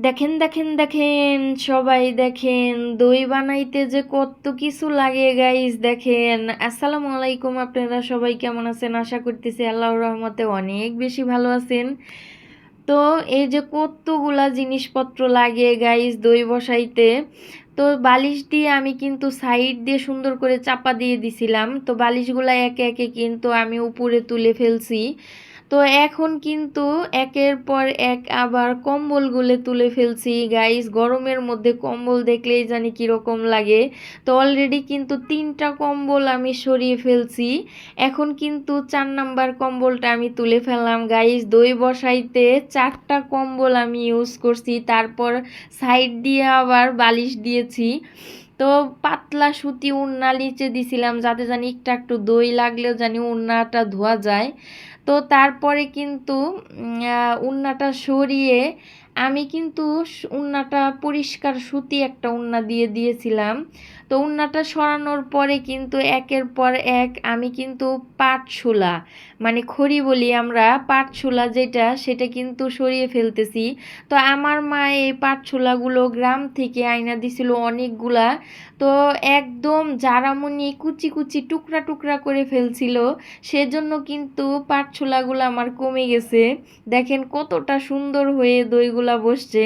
দেখেন দেখেন দেখেন সবাই দেখেন, দই বানাইতে যে কত কিছু লাগে গাইস। দেখেন, আসসালামু আলাইকুম, আপনারা সবাই কেমন আছেন? আশা করতেছি আল্লাহর রহমতে অনেক বেশি ভালো আছেন। তো এই যে কতগুলা জিনিসপত্র লাগে গাইস দই বসাইতে। তো বালিশ দিয়ে আমি কিন্তু সাইড দিয়ে সুন্দর করে চাপা দিয়ে দিছিলাম, তো বালিশগুলা একে একে কিন্তু আমি উপরে তুলে ফেলছি। তো এখন কিন্তু একের পর এক আবার কম্বলগুলো তুলে ফেলছি গাইস। গরমের মধ্যে কম্বল দেখলেই জানি কীরকম লাগে। তো অলরেডি কিন্তু 3টা কম্বল আমি সরিয়ে ফেলছি। এখন কিন্তু 4 নাম্বার কম্বলটা আমি তুলে ফেললাম গাইস। দই বসাইতে 4টা কম্বল আমি ইউজ করছি, তারপর সাইড দিয়ে আবার বালিশ দিয়েছি। তো পাতলা সুতি ওড়না নিচে দিছিলাম যাতে জানি একটু দই লাগলেও জানি ওড়নাটা ধোয়া যায়। তো তারপরে কিন্তু ওড়নাটা সরিয়ে আমি কিন্তু ওড়নাটা পরিষ্কার সুতি একটা ওড়না দিয়ে দিয়েছিলাম। তো ওড়নাটা সরানোর পরে কিন্তু একের পর এক আমি কিন্তু পাটশোলা, মানে খড়ি বলি আমরা, পাটশোলা যেটা সেটা কিন্তু সরিয়ে ফেলতেছি। তো আমার মা এই পাটশোলাগুলো গ্রাম থেকে আইনা দিছিল অনেকগুলা। তো একদম জারামনি কুচি কুচি টুকরা টুকরা করে ফেলছিল, সেজন্য কিন্তু পাটছোলাগুলো আমার কমে গেছে। দেখেন কতটা সুন্দর হয়ে দইগুলা বসছে।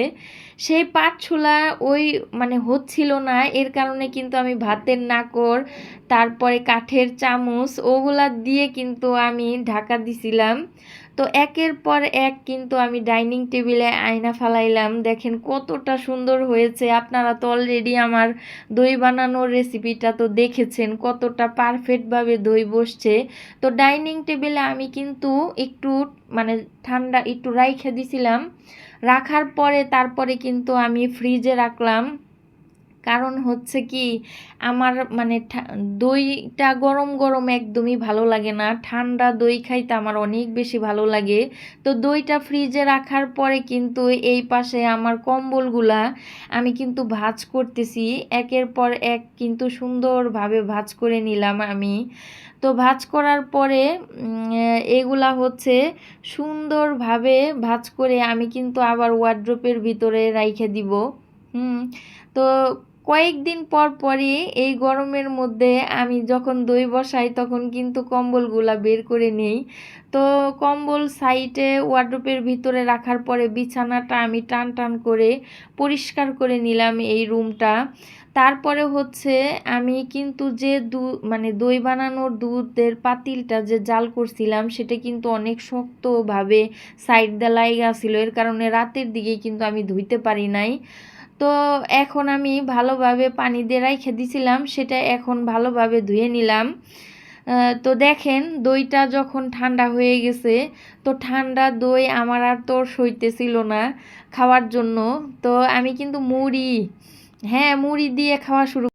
সেই পাটছোলা ওই মানে হচ্ছিল না, এর কারণে কিন্তু আমি ভাতের নাকর, তারপরে কাঠের চামচ ওগুলা দিয়ে কিন্তু আমি ঢাকা দিছিলাম। তো একের পর এক কিন্তু আমি ডাইনিং টেবিলে আয়না ফালাইলাম। দেখেন কতটা সুন্দর হয়েছে। আপনারা তো অলরেডি আমার দই বানানোর রেসিপিটা তো দেখেছেন কতটা পারফেক্টভাবে দই বসছে। তো ডাইনিং টেবিলে আমি কিন্তু একটু মানে ঠান্ডা একটু রাইখে দিছিলাম। রাখার পরে তারপরে কিন্তু আমি ফ্রিজে রাখলাম। কারণ হচ্ছে কি, আমার মানে দইটা গরম গরম একদমই ভালো লাগে না, ঠান্ডা দই খাইতে আমার অনেক বেশি ভালো লাগে। তো দইটা ফ্রিজে রাখার পরে কিন্তু এই পাশে আমার কম্বলগুলা আমি কিন্তু ভাঁজ করতেছি। একের পর এক কিন্তু সুন্দরভাবে ভাঁজ করে নিলাম আমি। তো ভাঁজ করার পরে এগুলা হচ্ছে সুন্দরভাবে ভাঁজ করে আমি কিন্তু আবার ওয়ার্ড্রোপের ভিতরে রাইখে দিব। তো কয়েকদিন পর পরই এই গরমের মধ্যে আমি যখন দই বসাই তখন কিন্তু কম্বলগুলা বের করে নেই। তো কম্বল সাইডে ওয়ার্ড্রোপের ভিতরে রাখার পরে বিছানাটা আমি টান টান করে পরিষ্কার করে নিলাম এই রুমটা। তারপরে হচ্ছে আমি কিন্তু যে মানে দই বানানোর দুধের পাতিলটা যে জাল করছিলাম সেটা কিন্তু অনেক শক্তভাবে সাইড দিয়ে লাইগা ছিল, এর কারণে রাতের দিকে কিন্তু আমি ধুইতে পারি নাই। তো এখন আমি ভালোভাবে পানি দিয়ে রাইখে দিছিলাম, সেটা এখন ভালোভাবে ধুয়ে নিলাম। তো দেখেন দইটা যখন ঠান্ডা হয়ে গেছে, তো ঠান্ডা দই আমার আর তোর সইতেছিল না খাওয়ার জন্য। তো আমি কিন্তু মুড়ি, হ্যাঁ মুড়ি দিয়ে খাওয়া শুরু